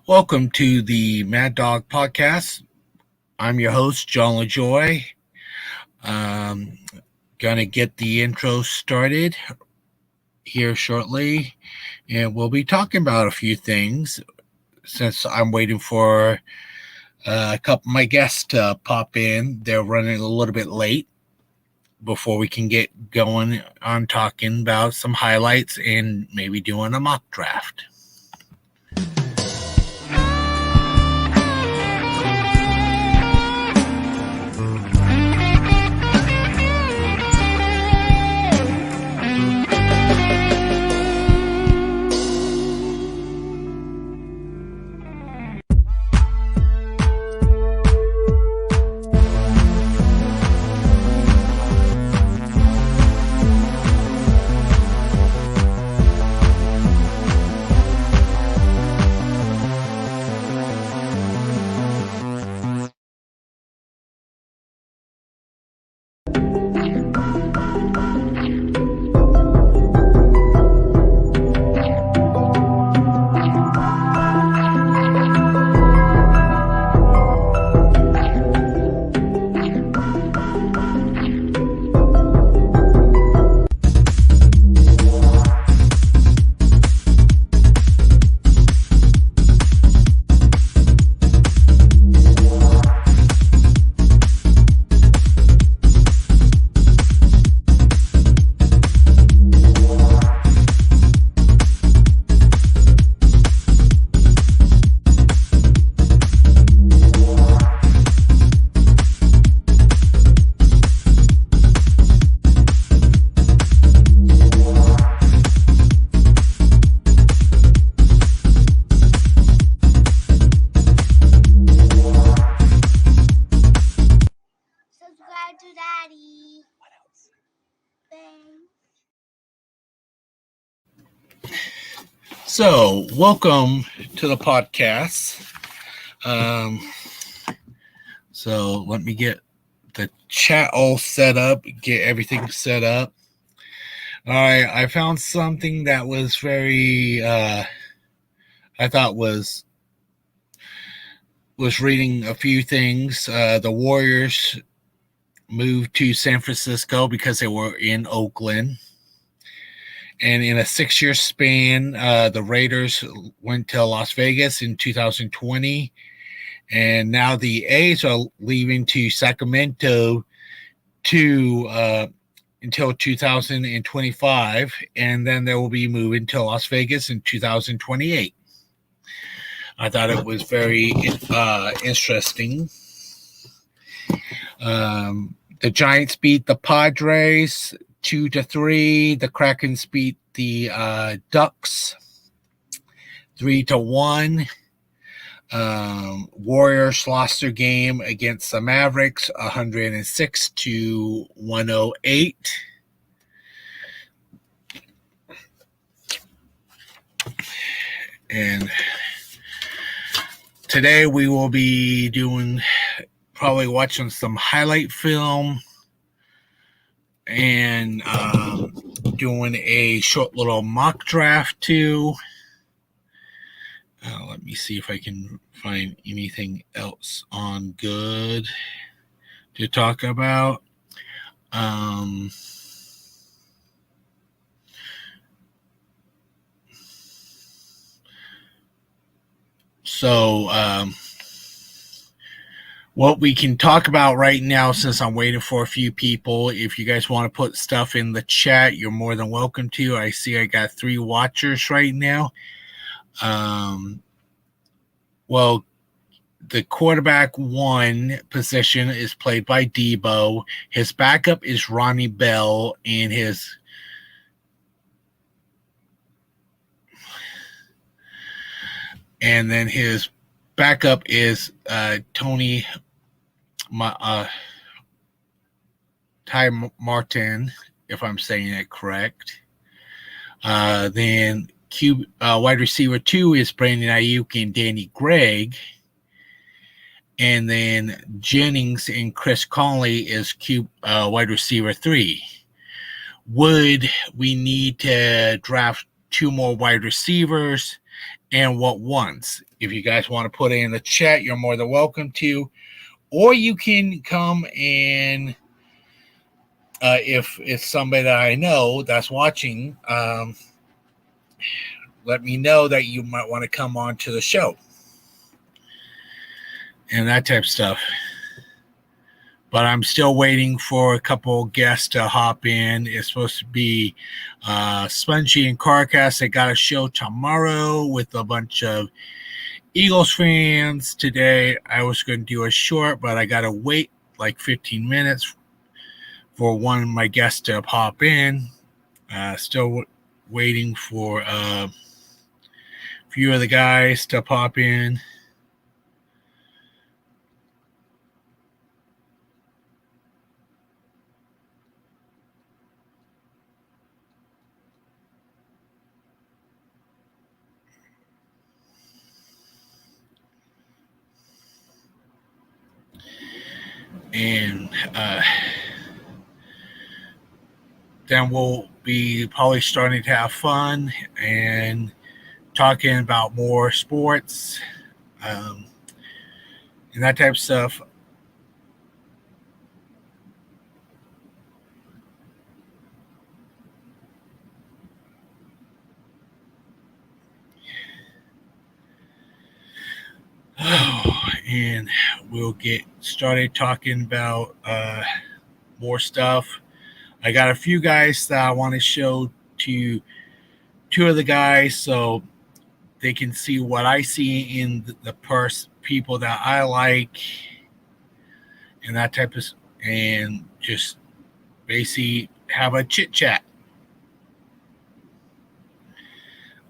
Welcome to the Mad Dog Podcast. I'm your host, John LaJoy. Um, gonna get the intro started here shortly, and we'll be talking about a few things since I'm waiting for a couple of my guests to pop in. They're running a little bit late before we can get going on talking about some highlights and maybe doing a mock draft. Subscribe to Daddy. What else? Thanks. So, welcome to the podcast. So let me get the chat all set up, get everything set up. All right, I found something that was very, I thought was reading a few things. The Warriors moved to San Francisco because they were in Oakland. And in a 6-year span, the Raiders went to Las Vegas in 2020. And now the A's are leaving to Sacramento until 2025. And then they will be moving to Las Vegas in 2028. I thought it was very interesting. The Giants beat the Padres 2-3. The Krakens beat the Ducks 3-1. Warriors lost their game against the Mavericks 106-108. And today we will be probably watching some highlight film and doing a short little mock draft too. Let me see if I can find anything else on good to talk about. So what we can talk about right now, since I'm waiting for a few people, if you guys want to put stuff in the chat, you're more than welcome to. I see I got 3 watchers right now. Well, the quarterback 1 position is played by Debo. His backup is Ronnie Bell, and his backup is Ty Martin, if I'm saying it correct. Then wide receiver 2 is Brandon Ayuk and Danny Gregg. And then Jennings and Chris Conley is wide receiver 3. Would we need to draft 2 more wide receivers and what ones. If you guys want to put it in the chat, you're more than welcome to. Or you can come and if it's somebody that I know that's watching, let me know that you might want to come on to the show and that type of stuff. But I'm still waiting for a couple guests to hop in. It's supposed to be Spongy and Carcast. They got a show tomorrow with a bunch of Eagles fans. Today I was going to do a short, but I got to wait like 15 minutes for one of my guests to pop in. Still waiting for a few of the guys to pop in. And then we'll be probably starting to have fun and talking about more sports and that type of stuff. And we'll get started talking about more stuff. I got a few guys that I want to show to two of the guys so they can see what I see in the people that I like and that type of, and just basically have a chit chat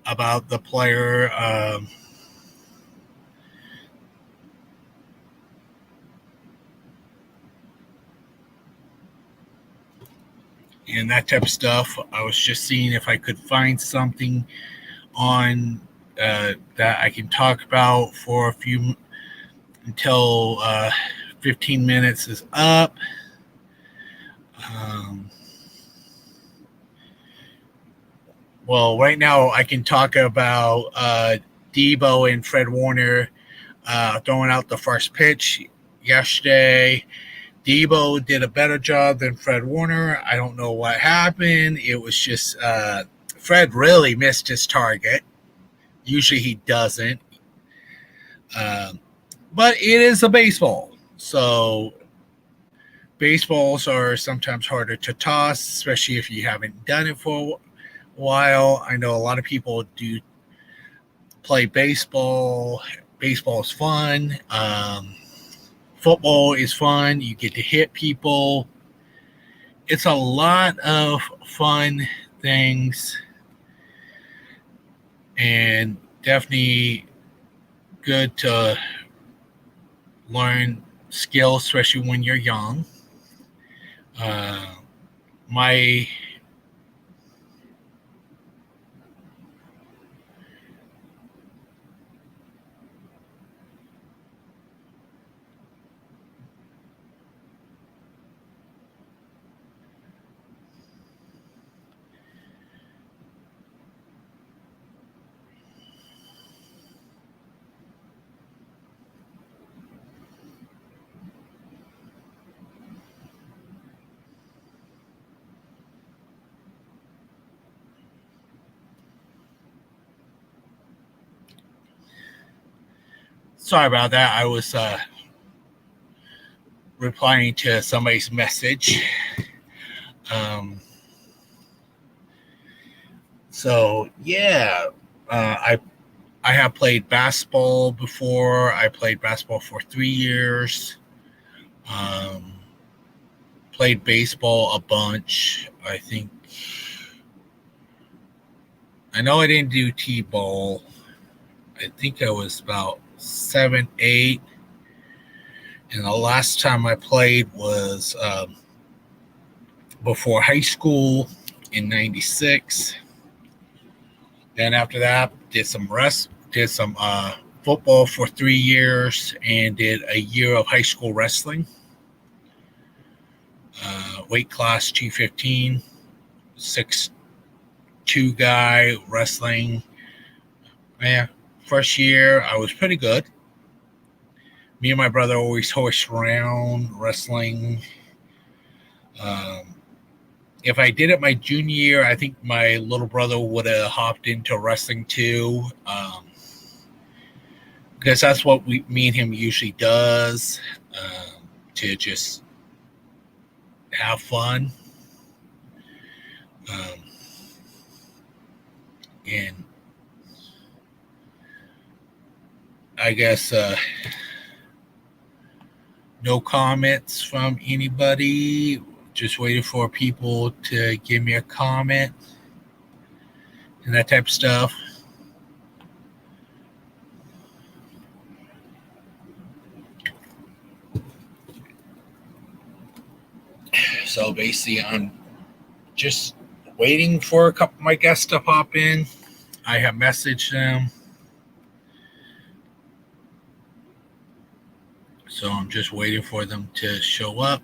about the player. And that type of stuff. I was just seeing if I could find something on that I can talk about for a few until 15 minutes is up. Well, right now I can talk about Debo and Fred Warner throwing out the first pitch yesterday. Debo did a better job than Fred Warner. I don't know what happened. It was just Fred really missed his target. Usually he doesn't. But it is a baseball. So baseballs are sometimes harder to toss, especially if you haven't done it for a while. I know a lot of people do play baseball. Baseball is fun. Football is fun. You get to hit people. It's a lot of fun things and definitely good to learn skills, especially when you're young. My sorry about that. I was replying to somebody's message. So yeah, I have played basketball before. I played basketball for 3 years. Played baseball a bunch. I know I didn't do T-ball. I think I was about 7, 8. And the last time I played was before high school in 96. Then after that, did some football for 3 years and did a year of high school wrestling. Weight class 215, 6'2" guy wrestling. Yeah, first year, I was pretty good. Me and my brother always horsed around wrestling. If I did it my junior year, I think my little brother would have hopped into wrestling too, because that's what me and him usually does, to just have fun. And I guess no comments from anybody. Just waiting for people to give me a comment and that type of stuff. So basically, I'm just waiting for a couple of my guests to pop in. I have messaged them. So I'm just waiting for them to show up.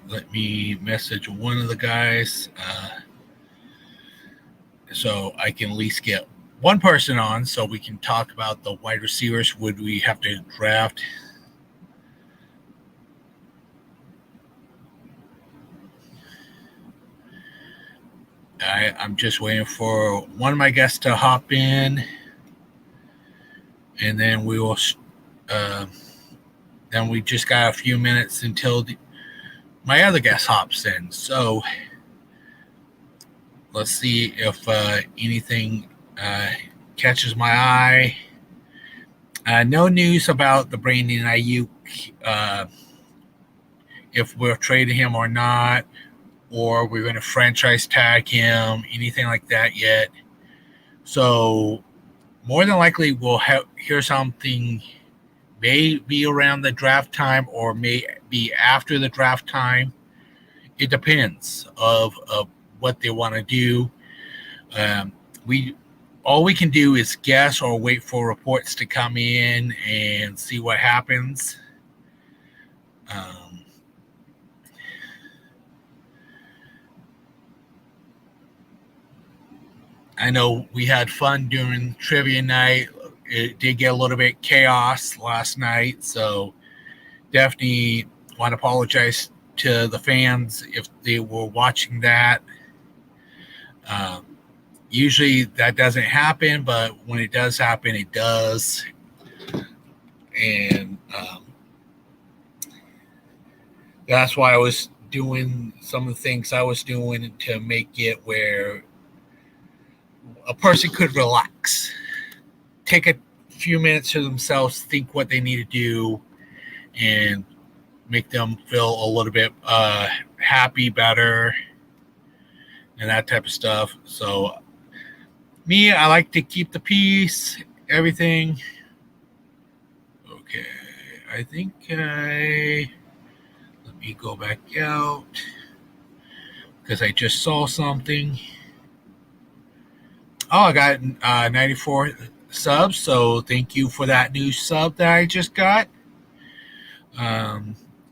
Let me message one of the guys so I can at least get one person on so we can talk about the wide receivers. Would we have to draft? I'm just waiting for one of my guests to hop in, and then we will. Then we just got a few minutes until my other guest hops in. So let's see if anything catches my eye. No news about the Brandon Ayuk, if we're trading him or not, or we're going to franchise tag him, anything like that yet. So more than likely we'll hear something, may be around the draft time or may be after the draft time. It depends of what they want to do. All we can do is guess or wait for reports to come in and see what happens. I know we had fun during trivia night. It did get a little bit chaos last night, so definitely want to apologize to the fans if they were watching that. Usually that doesn't happen, but when it does happen, it does. And that's why I was doing some of the things I was doing to make it where a person could relax, take a few minutes to themselves, think what they need to do, and make them feel a little bit happy, better, and that type of stuff. So me, I like to keep the peace, everything. Okay, I think let me go back out because I just saw something. Oh, I got 94 subs, so thank you for that new sub that I just got.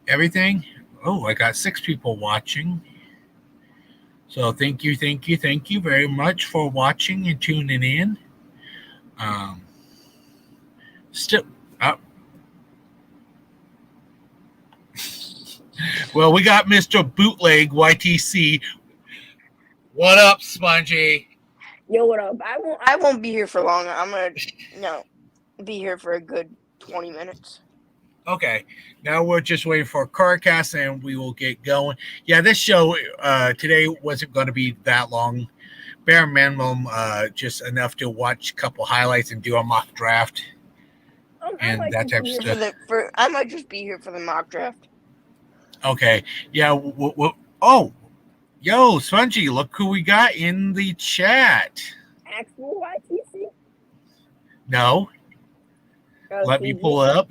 Everything. Oh, I got 6 people watching. So thank you very much for watching and tuning in. Still, well, we got Mr. Bootleg YTC. What up, Spongy? Yo, what up? I won't be here for long. I'm gonna be here for a good 20 minutes. Okay, now we're just waiting for a CarCast and we will get going. Yeah, this show today wasn't going to be that long. Bare minimum, just enough to watch a couple highlights and do a mock draft and that type of stuff. I might just be here for the mock draft. Okay, yeah. Oh, yo, Spongy, look who we got in the chat. Actual YTC? No. Let me pull it up.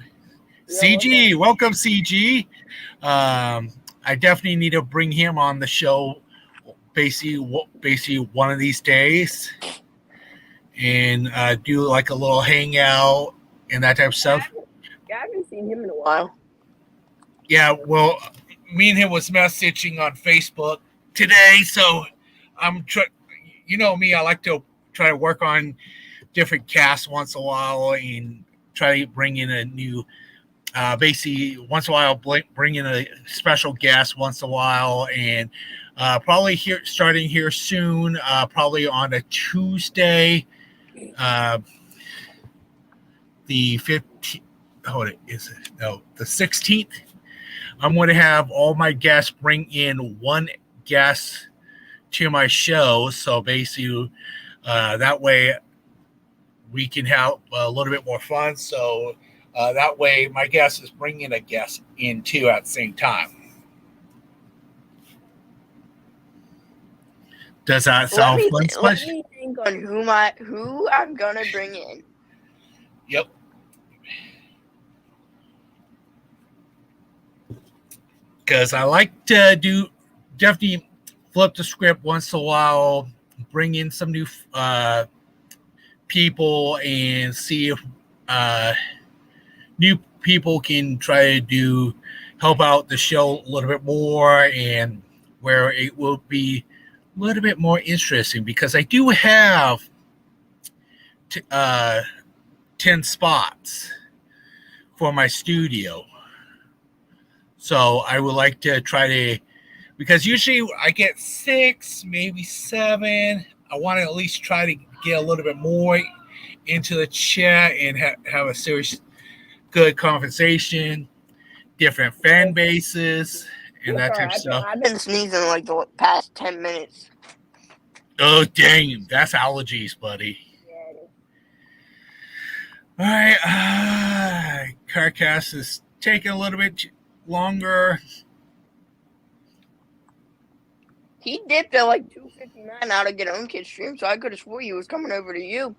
CG, welcome, CG. I definitely need to bring him on the show basically one of these days. and do like a little hangout and that type of stuff. I haven't seen him in a while. Yeah, well, me and him was messaging on Facebook today, so you know me, I like to try to work on different casts once in a while and try to bring in a new basically once in a while bring in a special guest once in a while, and probably here starting here soon, probably on a Tuesday, the 15th. Hold it, is it? No, the 16th. I'm going to have all my guests bring in one guest to my show, so basically that way we can have a little bit more fun. So that way my guest is bringing a guest in too at the same time. Does that sound fun? Let me think on who I'm gonna bring in. Yep. Because I like to definitely flip the script once in a while, bring in some new people, and see if new people can try to help out the show a little bit more, and where it will be a little bit more interesting, because I do have 10 spots for my studio. So I would like to try to, because usually I get 6, maybe 7. I want to at least try to get a little bit more into the chat and have a serious, good conversation, different fan bases, and that type of stuff. I've been sneezing like the past 10 minutes. Oh, dang. That's allergies, buddy. All right. CarCast is taking a little bit longer. He dipped at like 2:59 out of Get Own Kid stream, so I could have swore he was coming over to you.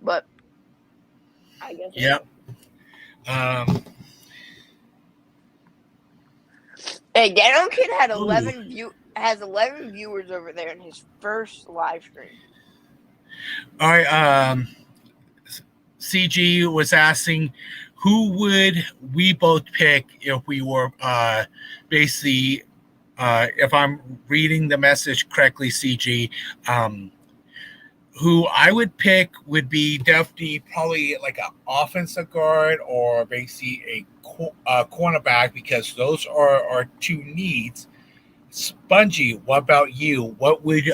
But I guess. Yep. Hey, Get Own Kid had 11 viewers over there in his first live stream. All right. CG was asking, who would we both pick if we were basically, if I'm reading the message correctly, CG, who I would pick would be definitely probably like an offensive guard or basically a cornerback, because those are our two needs. Spongy, what about you? What would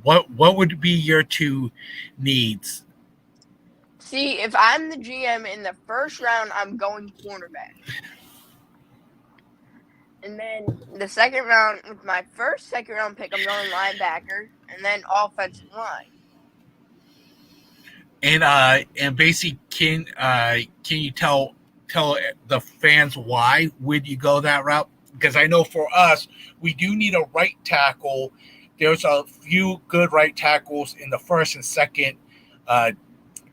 what would be your two needs? See, if I'm the GM in the first round, I'm going cornerback. And then the second round, with my second round pick, I'm going linebacker, and then offensive line. And basically, can you tell the fans why would you go that route? Because I know for us, we do need a right tackle. There's a few good right tackles in the first and second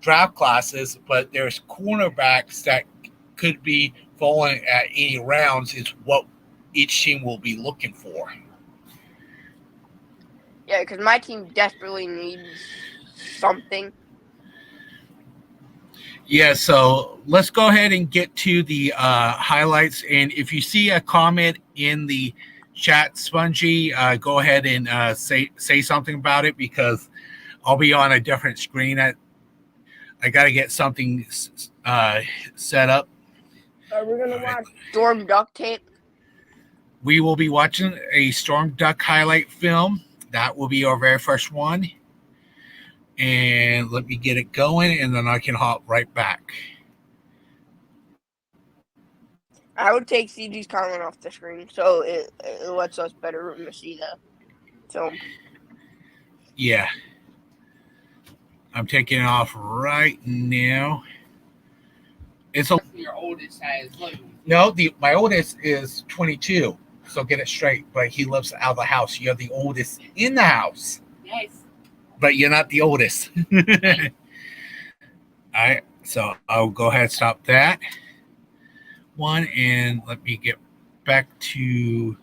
draft classes, but there's cornerbacks that could be falling at any rounds is what each team will be looking for. Yeah, because my team desperately needs something. Yeah, so let's go ahead and get to the highlights. And if you see a comment in the chat, Spongy, go ahead and say something about it, because I'll be on a different screen. I got to get something set up. Are we going to watch Storm Duck Tape? We will be watching a Storm Duck highlight film. That will be our very first one. And let me get it going, and then I can hop right back. I would take CG's comment off the screen, so it lets us better see the film. Yeah. I'm taking it off right now. It's your oldest has no. My oldest is 22, so get it straight. But he lives out of the house. You're the oldest in the house. Yes. But you're not the oldest. All right, so I'll go ahead and stop that one, and let me get back to.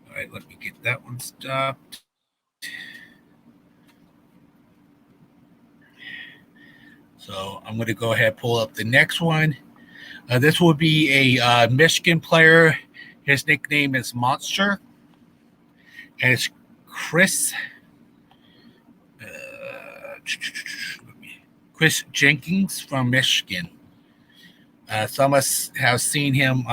All right, let me get that one stopped. So I'm going to go ahead and pull up the next one. This will be a Michigan player. His nickname is Monster, and it's Chris. Chris Jenkins from Michigan. Some of us have seen him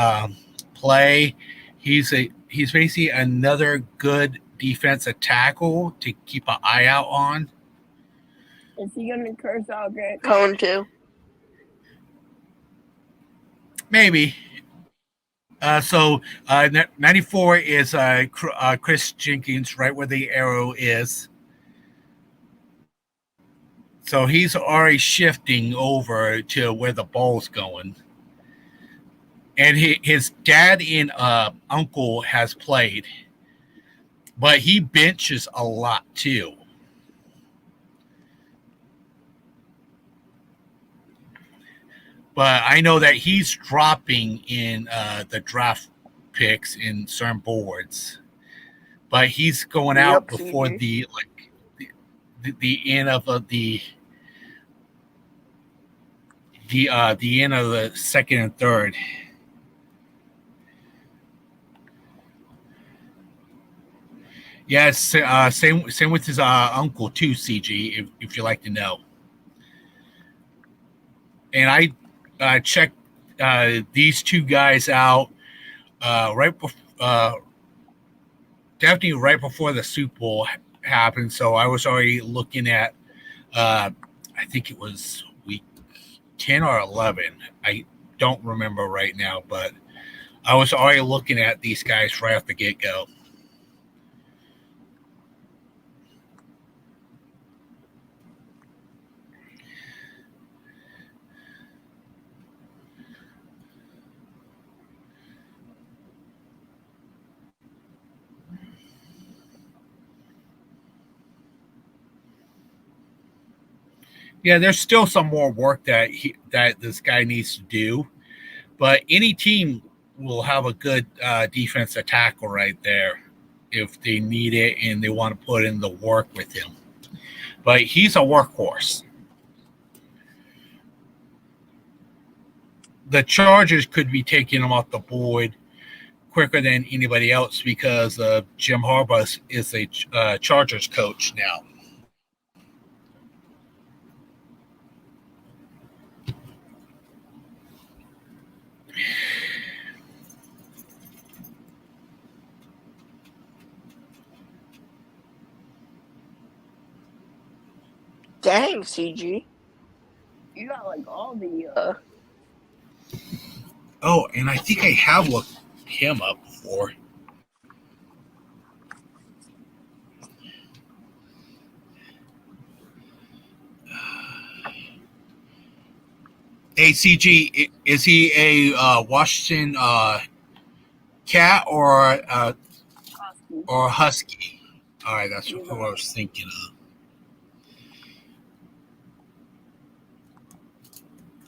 play. He's basically another good defensive tackle to keep an eye out on. Is he gonna curse out Grant Cohn too? Maybe. So 94 is Chris Jenkins, right where the arrow is. So he's already shifting over to where the ball's going. And his dad and uncle has played, but he benches a lot too. But I know that he's dropping in the draft picks in certain boards. But he's going out before the end of the end of the second and third. Yes, same with his uncle too, CG. If you like to know. And I checked these two guys out definitely right before the Super Bowl happened. So I was already looking at, I think it was week 10 or 11. I don't remember right now, but I was already looking at these guys right off the get-go. Yeah, there's still some more work that this guy needs to do, but any team will have a good defensive tackle right there if they need it and they want to put in the work with him. But he's a workhorse. The Chargers could be taking him off the board quicker than anybody else because Jim Harbaugh is a Chargers coach now. Dang, CG. You got like all the Oh, and I think I have looked him up before. ACG, is he a Washington cat or husky? All right, that's what I was thinking of.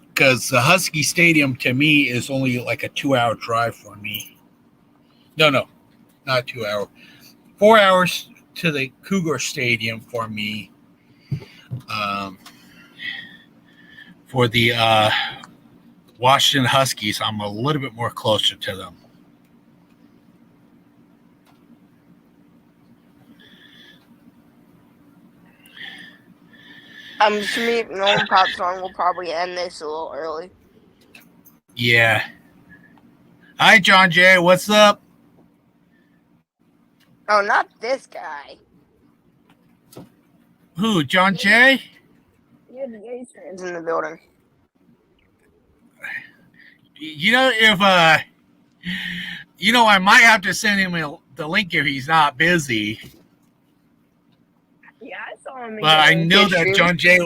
Because the Husky Stadium to me is only like a 2-hour drive for me. No, not 2 hour. 4 hours to the Cougar Stadium for me. For the Washington Huskies, I'm a little bit more closer to them. I'm assuming Nolan Pop Song will probably end this a little early. Yeah. Hi, John Jay. What's up? Oh, not this guy. Who, John Jay? Yeah, the A's fans in the building. You know, if I might have to send him the link if he's not busy. Yeah, I saw him. But I know that John Jay.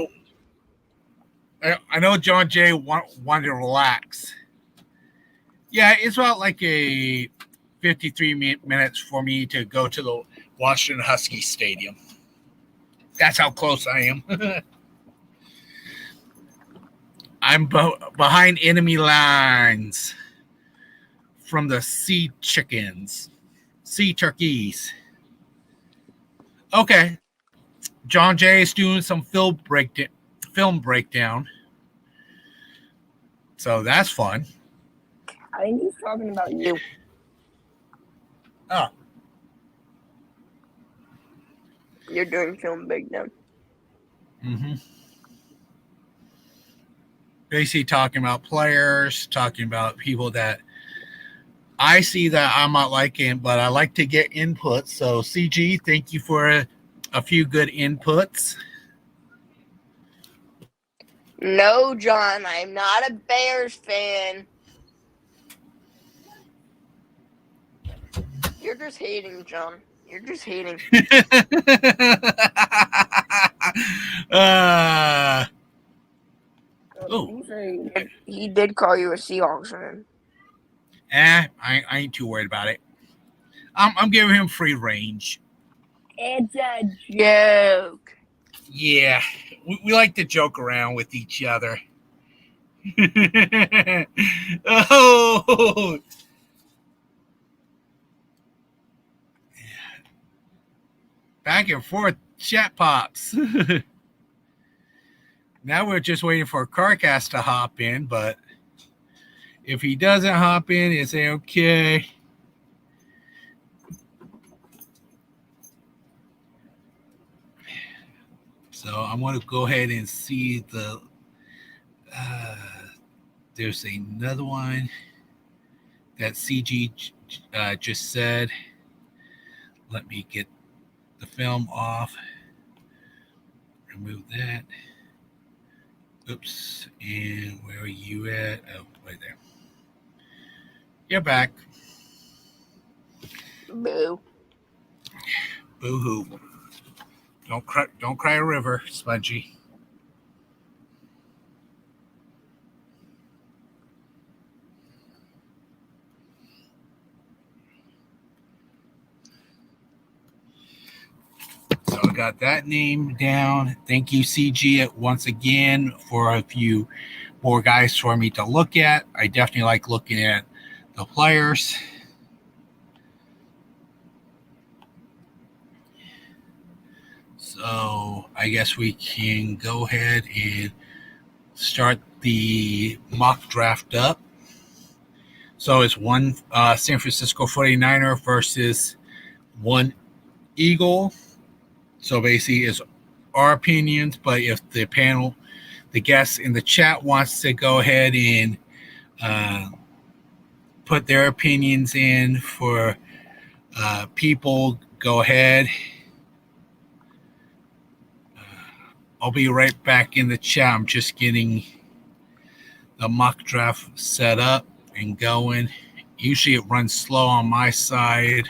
I know John Jay wanted to relax. Yeah, it's about like a 53 minutes for me to go to the Washington Husky Stadium. That's how close I am. I'm behind enemy lines from the Sea Turkeys. Okay. John Jay is doing some film breakdown. So that's fun. I think he's talking about you. Oh. You're doing film big now. Mm-hmm. Basically talking about players, talking about people that I see that I'm not liking, but I like to get input. So CG, thank you for a few good inputs. No, John, I'm not a Bears fan. You're just hating, John. You're just hating. Oh. He did call you a Seahawks fan. I ain't too worried about it. I'm giving him free range. It's a joke. Yeah, we like to joke around with each other. Oh, back and forth chat pops. Now we're just waiting for CarCast to hop in, but if he doesn't hop in, it's okay. So I'm going to go ahead and see the. There's another one that CG just said. Let me get the film off. Remove that. Oops. And where are you at? Oh, right there. You're back. Boo. Boo-hoo. Don't cry a river, Spongy. So I got that name down. Thank you, CG, once again for a few more guys for me to look at. I definitely like looking at the players. So I guess we can go ahead and start the mock draft up. So it's one San Francisco 49er versus one Eagle. So basically it's our opinions, but if the panel, the guests in the chat wants to go ahead and put their opinions in for people, go ahead. I'll be right back in the chat. I'm just getting the mock draft set up and going. Usually it runs slow on my side.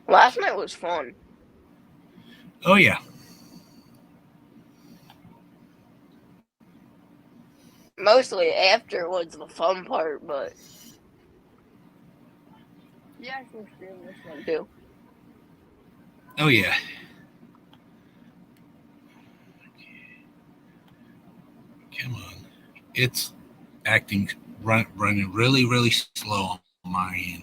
Last night was fun. Oh, yeah. Mostly after was the fun part, but the actual stream was fun too. Oh, yeah. Come on. It's running really, really slow on my end.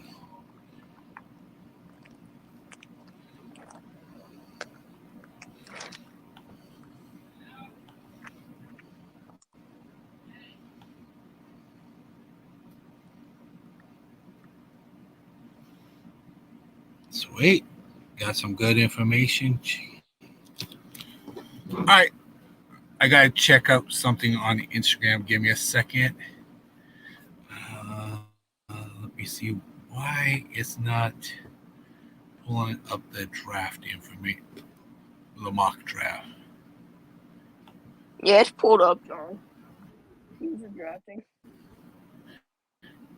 Sweet. Got some good information. All right. I got to check out something on Instagram. Give me a second. Let me see why it's not pulling up the draft information, the mock draft. Yeah, it's pulled up, John. Who's drafting?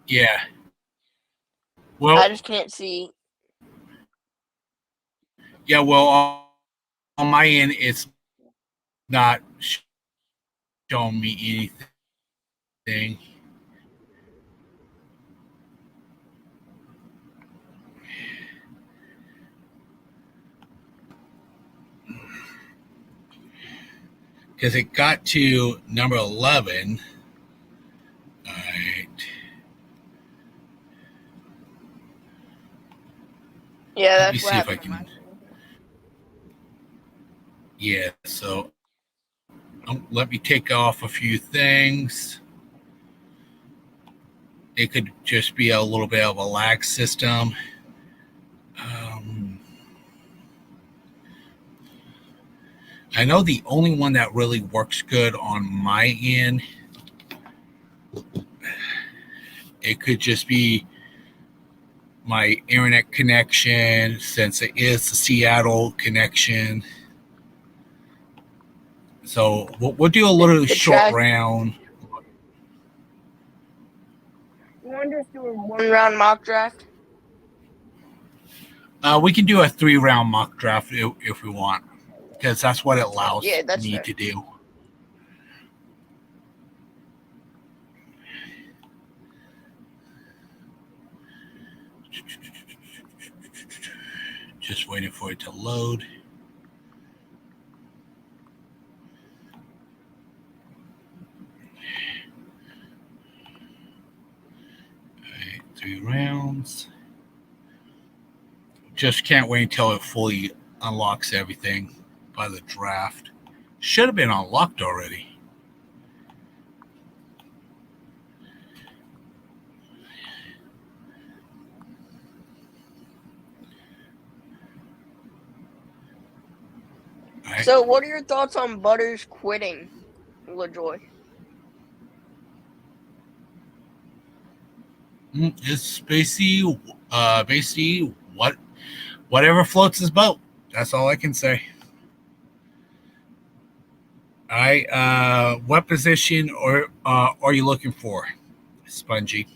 Yeah. Well, I just can't see. Yeah, well, on my end, it's not showing me anything. Because it got to number 11. All right. Yeah, Let me that's what see if I happened. can. Yeah, so let me take off a few things. It could just be a little bit of a lag system. I know the only one that really works good on my end, it could just be my internet connection, since it is the Seattle connection. So we'll do a little The short track. round. You want to just do a 1-round mock draft? We can do a 3-round mock draft if we want, because that's what it Oh, yeah, allows that's me fair. to do. Just waiting for it to load. All right, 3 rounds. Just can't wait until it fully unlocks everything by the draft. Should have been unlocked already. Right. So, what are your thoughts on Butters quitting LaJoy? It's basically whatever floats his boat. That's all I can say. All right. What position are you looking for, Spongy?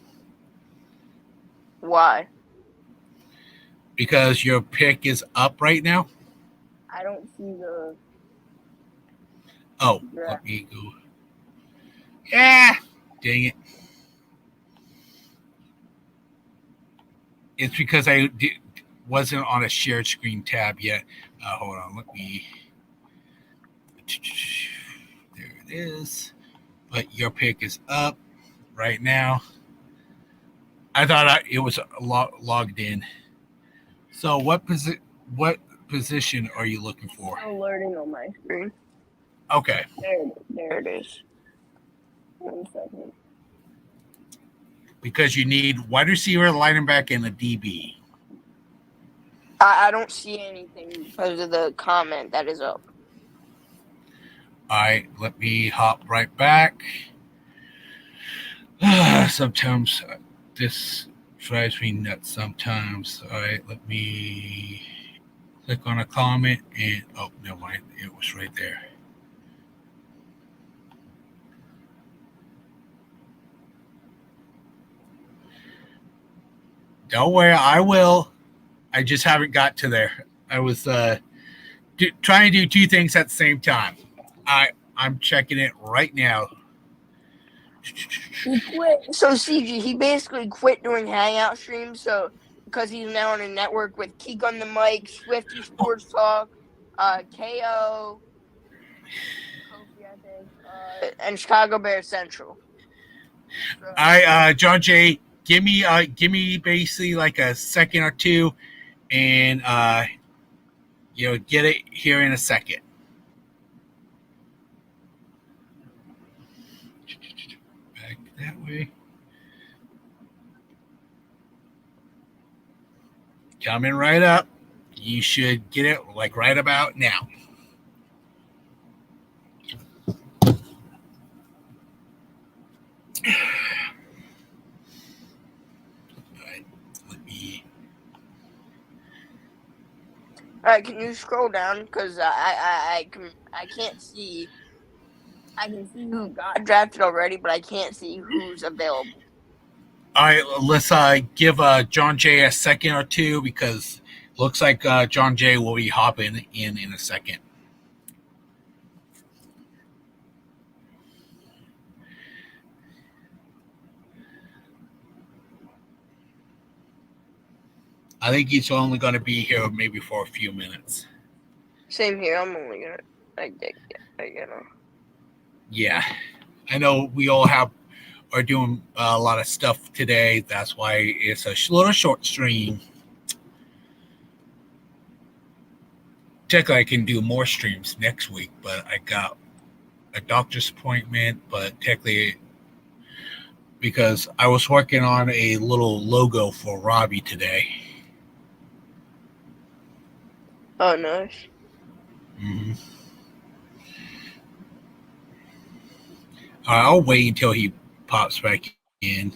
Why? Because your pick is up right now. I don't see the. Oh, Yeah. let me go. Yeah, dang it. It's because I wasn't on a shared screen tab yet. Hold on, let me. There it is. But your pick is up right now. I thought it was logged in. So what position are you looking for? Still loading on my screen. Okay. There it is. 1 second. Because you need wide receiver, linebacker, and a DB. I don't see anything because of the comment that is up. All right, let me hop right back. Sometimes this drives me nuts sometimes. All right, let me click on a comment and oh, never mind. It was right there. Don't worry, I will. I just haven't got to there. I was trying to do 2 things at the same time. I'm checking it right now. He quit. So CG, he basically quit doing Hangout streams. So because he's now on a network with Keek on the Mic, Swifty Sports Talk, KO, Kofi, I think, and Chicago Bears Central. So, John Jay, give me basically like a second or two, and get it here in a second. Back that way. Coming right up. You should get it like right about now. all right, can you scroll down because I can't see. I can see who got drafted already, but I can't see who's available. All right, let's give John Jay a second or two because it looks like John Jay will be hopping in a second. I think he's only going to be here maybe for a few minutes. Same here. I'm only gonna. Yeah, I know we all are doing a lot of stuff today. That's why it's a little short stream. technically I can do more streams next week, but I got a doctor's appointment. But technically, because I was working on a little logo for Robbie today. Oh, nice. Mm-hmm. I'll wait until he pops back in.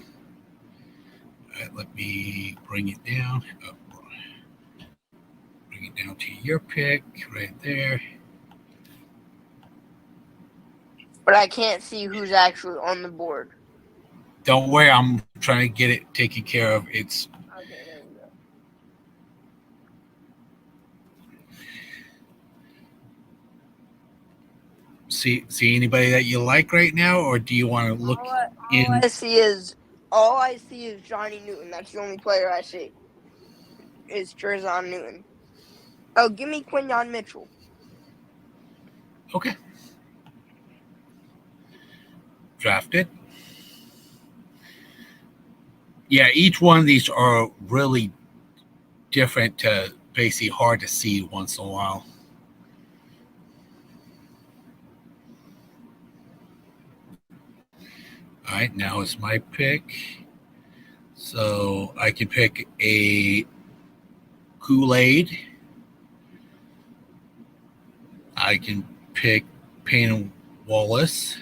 All right, let me bring it down. Oh, bring it down to your pick right there. But I can't see who's actually on the board. Don't worry, I'm trying to get it taken care of. It's Okay, there you go. see anybody that you like right now, or do you want to look in? All I see is Johnny Newton. That's the only player I see. Is Terzon Newton. Oh, give me Quinyon Mitchell. Okay. Drafted. Yeah, each one of these are really different to basically hard to see once in a while. All right, now it's my pick. So I can pick a Kool-Aid. I can pick Payne Wallace.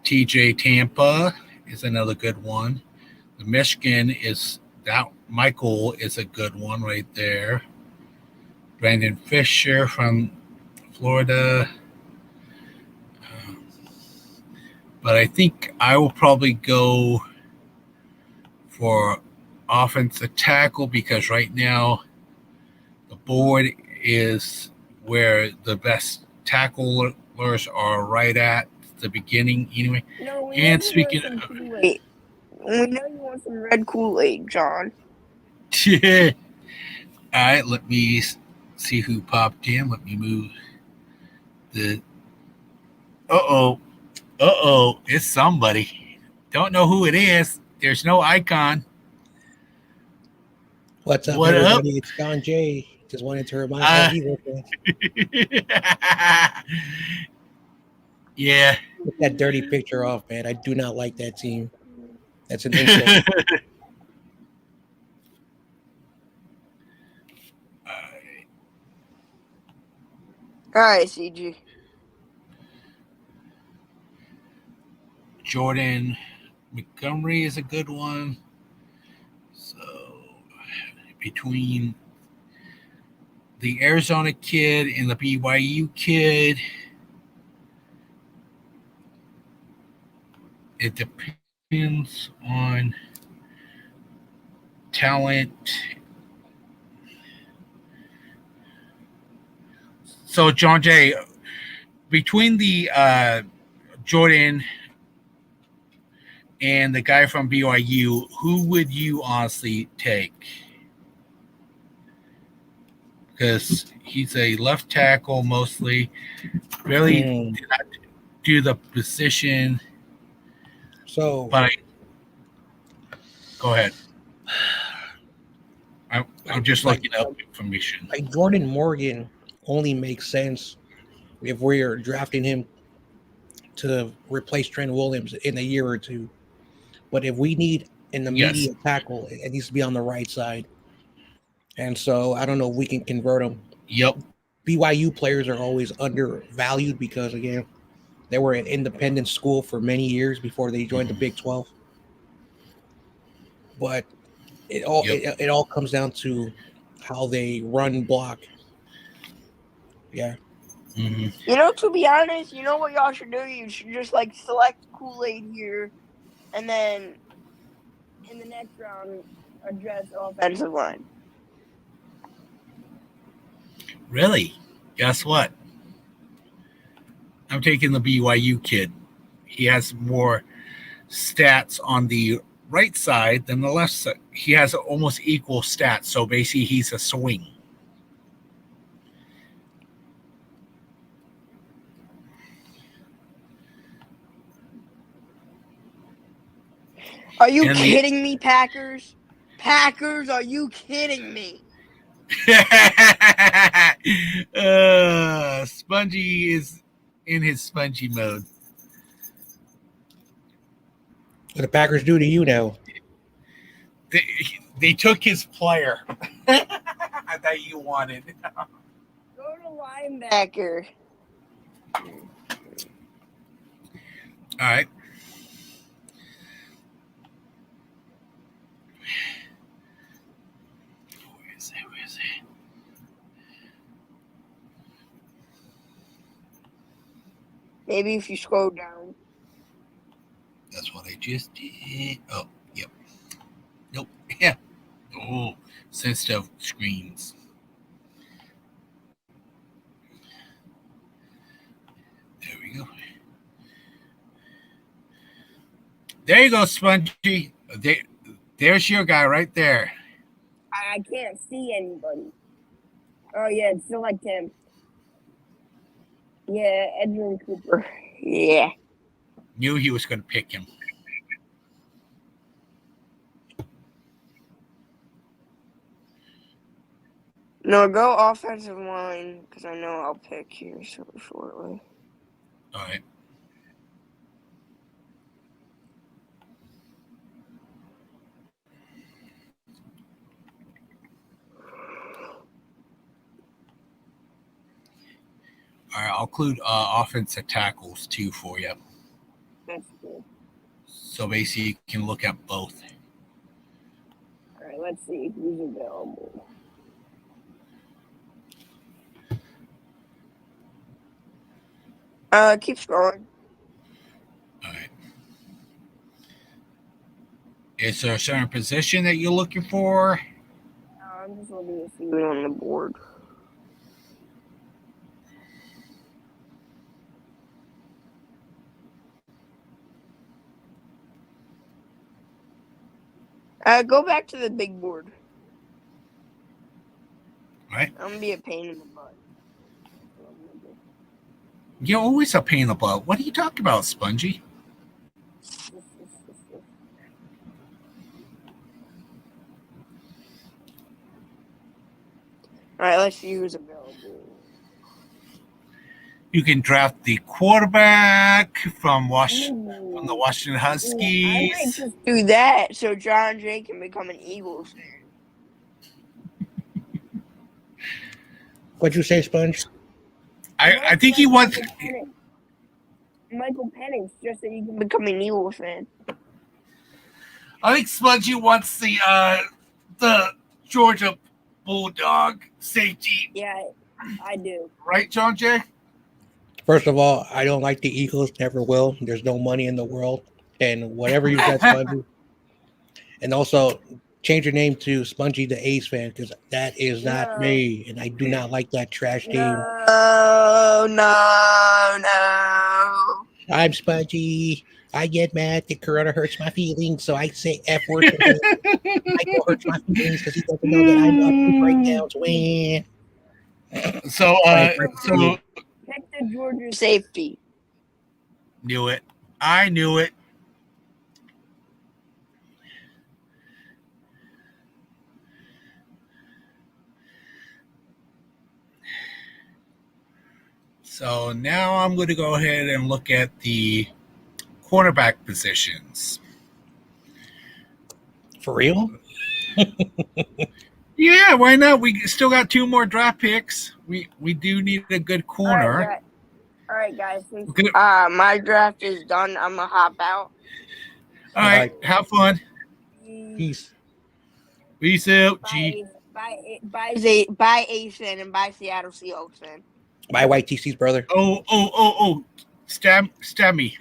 TJ Tampa is another good one. The Michigan is that Michael is a good one right there. Brandon Fisher from Florida. But I think I will probably go for offensive tackle because right now the board is where the best tacklers are right at the beginning anyway. No, And speaking of Kool-Aid. We know you want some red Kool-Aid, John. all right, let me see who popped in. Let me move the it's somebody. Don't know who it is. There's no icon. What's up, What everybody? up? It's John Jay. Just wanted to remind how he was Yeah. Get that dirty picture off, man. I do not like that team. That's an insult. All right, CG. Jordan Montgomery is a good one. So between the Arizona kid and the BYU kid, it depends on talent. So John Jay, between the Jordan and the guy from BYU, who would you honestly take? Because he's a left tackle mostly. Really did not do the position. So, But go ahead. I'm just looking up information. Like Jordan Morgan only makes sense if we're drafting him to replace Trent Williams in a year or two. But if we need an immediate tackle, it needs to be on the right side. And so I don't know if we can convert him. Yep. BYU players are always undervalued because, again, they were an independent school for many years before they joined the Big 12. But it all comes down to how they run block. Yeah. Mm-hmm. You know, to be honest, you know what y'all should do? You should just like select Kool-Aid here, and then in the next round address offensive line. Really? Guess what? I'm taking the BYU kid. He has more stats on the right side than the left side. He has almost equal stats. So basically, he's a swing. Are you kidding me, Packers? Packers, are you kidding me? Spongy is in his spongy mode. What the Packers do to you now? They took his player that you wanted. Go to linebacker. All right. Where is it? Where is it? Maybe if you scroll down. That's what I just did. Oh, yep. Nope. Yeah. Oh, sensitive screens. There we go. There you go, Spongy. There's your guy right there. I can't see anybody. Oh yeah, select him. Yeah, Edwin Cooper. Yeah. Knew he was going to pick him. No, go offensive line because I know I'll pick here so shortly. All right. All right, I'll include offensive tackles too for you. That's good. So basically, you can look at both. All right, let's see who's available. Keep scrolling. All right. Is there a certain position that you're looking for? I'm just looking to see who's on the board. Go back to the big board. All right. I'm gonna be a pain in the butt. You're always a pain in the butt. What are you talking about, Spongy? All right, let's see who's available. You can draft the quarterback from the Washington I Huskies. might just do that so John Jay can become an Eagles fan. What'd you say, Sponge? I think he wants. Michael Penix, just so you can become an Eagles fan. I think Spongy wants the Georgia Bulldog safety. Yeah, I do. Right, John Jay? First of all, I don't like the Eagles. Never will. There's no money in the world, and whatever you said, Spongy. And also, change your name to Spongy the Ace fan because that is not me, and I do not like that trash team. No. I'm Spongy. I get mad. The Corona hurts my feelings, so I say F words. Michael hurts my feelings because he doesn't know that I'm up to breakdowns. When So Pick the Georgia safety. Knew it. I knew it. So now I'm going to go ahead and look at the cornerback positions. For real? Yeah, why not? We still got 2 more draft picks. We do need a good corner. All right, guys. Since, my draft is done, I'm gonna hop out. All right, have fun. Peace. Peace out. Bye, ASN and bye, Seattle Seahawks fan. Bye, White TC's brother. Oh. Stab me.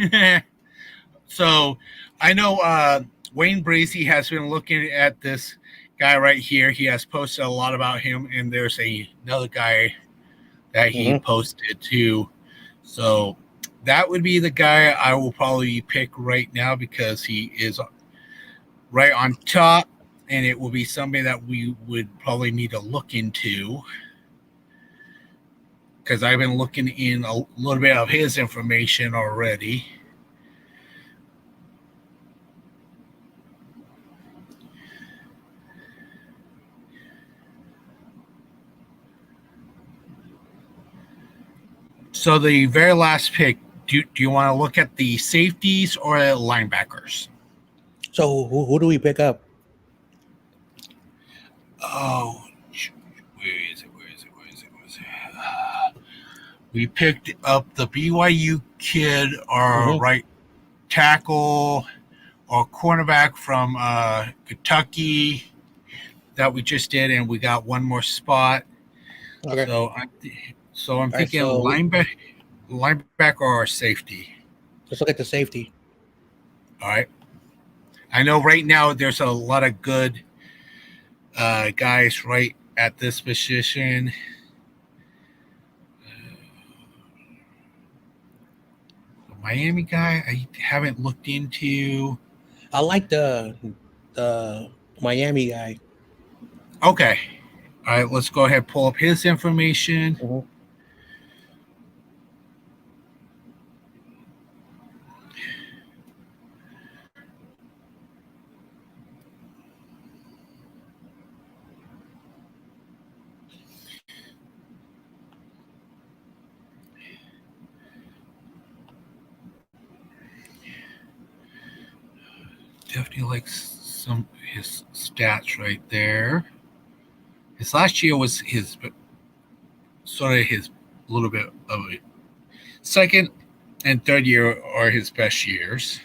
So I know Wayne Bracy has been looking at this guy right here. He has posted a lot about him, and there's another guy that he posted too. So that would be the guy I will probably pick right now because he is right on top, and it will be somebody that we would probably need to look into because I've been looking in a little bit of his information already. So the very last pick, do you want to look at the safeties or the linebackers? So who do we pick up? Oh, where is it? We picked up the BYU kid, our Mhm. right tackle, or cornerback from Kentucky that we just did, and we got one more spot. Okay. So I'm right, thinking so- linebacker or safety. Let's look at the safety. All right. I know right now there's a lot of good guys right at this position. The Miami guy, I haven't looked into. I like the Miami guy. Okay. All right, let's go ahead and pull up his information. Mhm. Definitely likes some his stats right there. His last year was his sort of his little bit of a second and third year are his best years.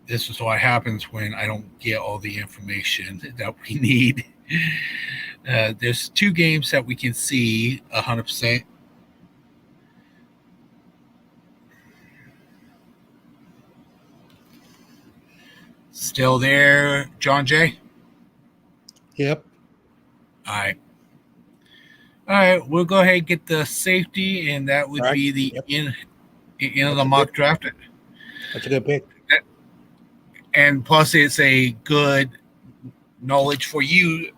This is what happens when I don't get all the information that we need. There's 2 games that we can see 100%. Still there, John Jay? Yep. All right. All right, we'll go ahead and get the safety, and that would All right. be the Yep. end of That's the a mock good- draft. That's a good pick. And plus, it's a good knowledge for you,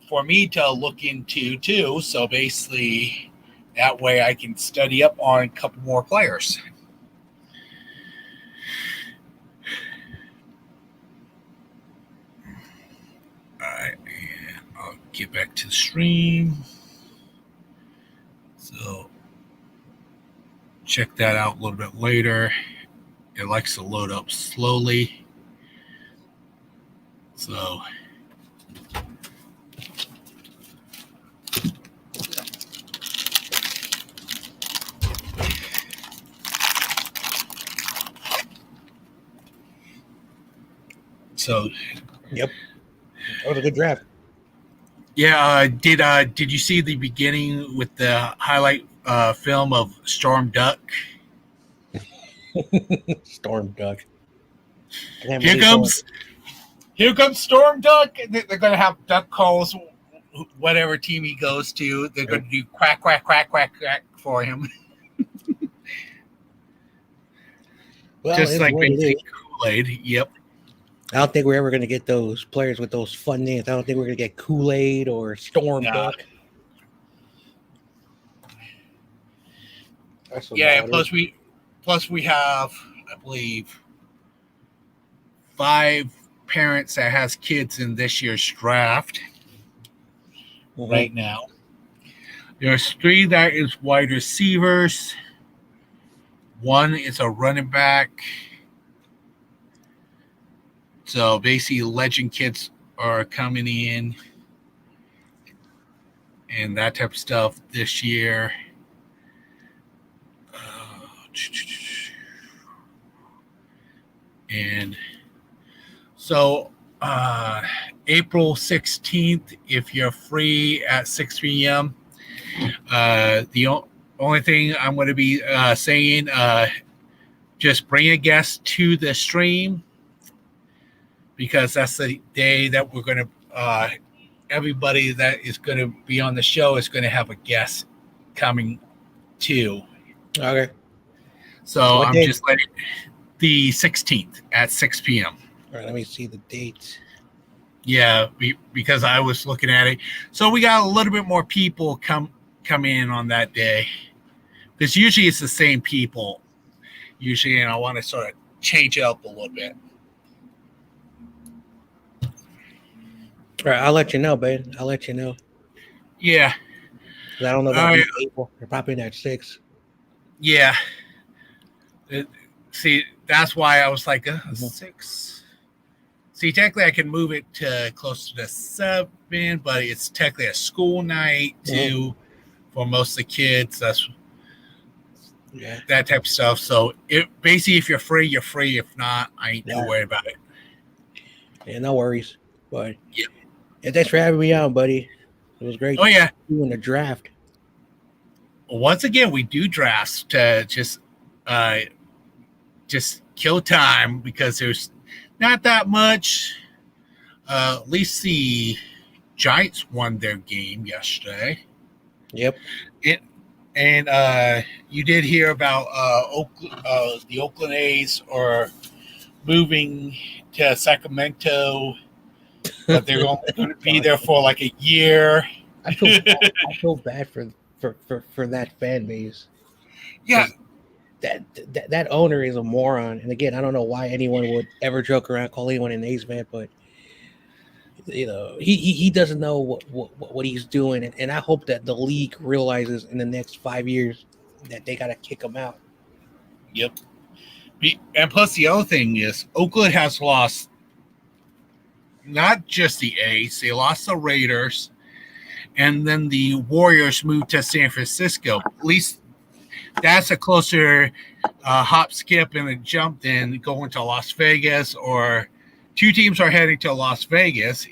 for me to look into too. So basically, that way I can study up on a couple more players. All right, and I'll get back to the stream. So check that out a little bit later. It likes to load up slowly. So Yep. That was a good draft. yeah, did you see the beginning with the highlight film of Storm Duck? Storm Duck. I can't Here comes Storm Duck. They're going to have duck calls, whatever team he goes to. They're going to do quack, quack, quack, quack, quack for him. Well, Just it's like what it basic is. Kool-Aid. Yep. I don't think we're ever going to get those players with those fun names. I don't think we're going to get Kool-Aid or Storm Nah. Duck. That's Yeah, about plus we have, I believe, 5 parents that has kids in this year's draft it. Mhm. right now. There's 3 that is wide receivers. 1 is a running back. So basically, legend kids are coming in and that type of stuff this year. And so April 16th, if you're free at 6 p.m., the only thing I'm going to be saying, just bring a guest to the stream, because that's the day that we're going to, everybody that is going to be on the show is going to have a guest coming too. Okay. So What I'm day? just letting the 16th at 6 p.m. All right, let me see the date. Yeah, because I was looking at it. So we got a little bit more people come in on that day, because usually it's the same people. Usually, and I want to sort of change it up a little bit. All right, I'll let you know, babe. I'll let you know. Yeah. 'Cause I don't know All about right. April. They're probably in at 6. Yeah. See, that's why I was like 6. See, technically, I can move it to closer to 7, but it's technically a school night too for most of the kids. That's that type of stuff. So, it basically, if you're free, you're free. If not, I ain't too worried about it. Yeah, no worries. But yeah, and thanks for having me on, buddy. It was great. Oh yeah, doing the draft. Once again, we do drafts to just kill time because there's not that much. At least the Giants won their game yesterday. Yep. And you did hear about the Oakland A's are moving to Sacramento, but they're going to be there for like a year. I feel bad for that fan base. Yeah. That owner is a moron. And again, I don't know why anyone would ever joke around calling anyone an A's fan, but you know, he doesn't know what he's doing. And I hope that the league realizes in the next 5 years that they got to kick him out. Yep. And plus the other thing is Oakland has lost not just the A's, they lost the Raiders, and then the Warriors moved to San Francisco. At least that's a closer hop, skip, and a jump than going to Las Vegas, or two teams are heading to Las Vegas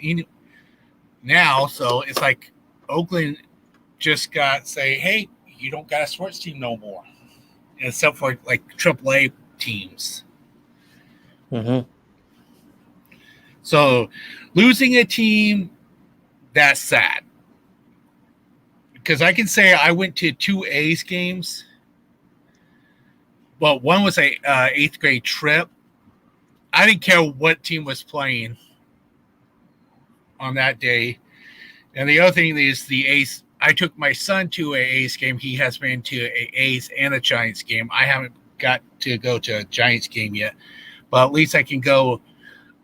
now. So it's like Oakland just got say, hey, you don't got a sports team no more, except for like AAA teams. Mm-hmm. So losing a team, that's sad. Because I can say I went to 2 A's games. Well, one was a 8th grade trip. I didn't care what team was playing on that day. And the other thing is the A's. I took my son to a A's game. He has been to a A's and a Giants game. I haven't got to go to a Giants game yet. But at least I can go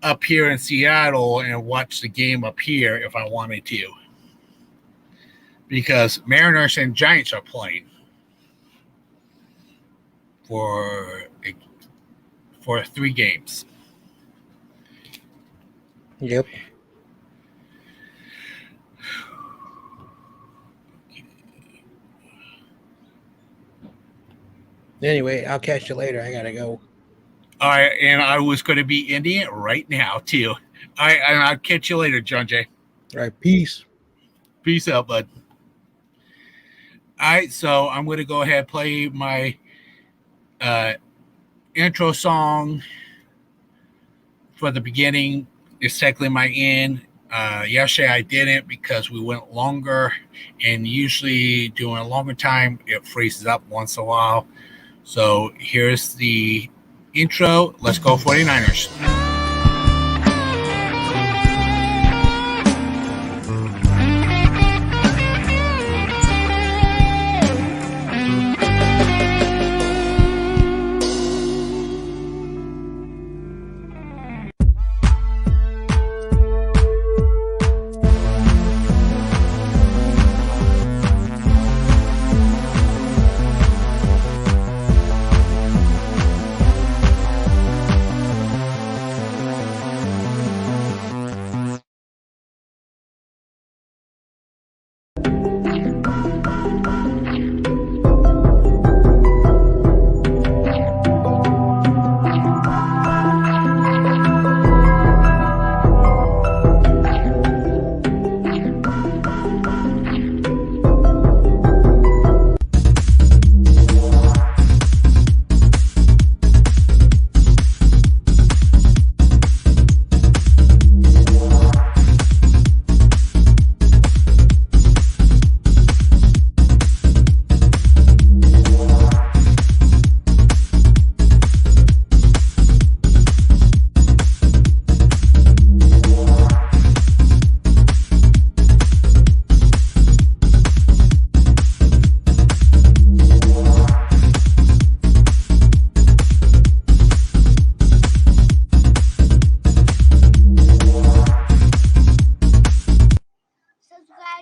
up here in Seattle and watch the game up here if I wanted to. Because Mariners and Giants are playing for 3 games. Yep. Anyway, I'll catch you later. I gotta go. All right, and I was going to be ending it right now too. All right, and I'll catch you later, John Jay. All right, peace. Peace out, bud. All right, so I'm going to go ahead and play my intro song for the beginning. It's technically my end. Yesterday I didn't because we went longer, and usually doing a longer time, it freezes up once in a while. So here's the intro. Let's go 49ers.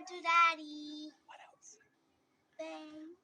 Subscribe to Daddy. What else? Thanks.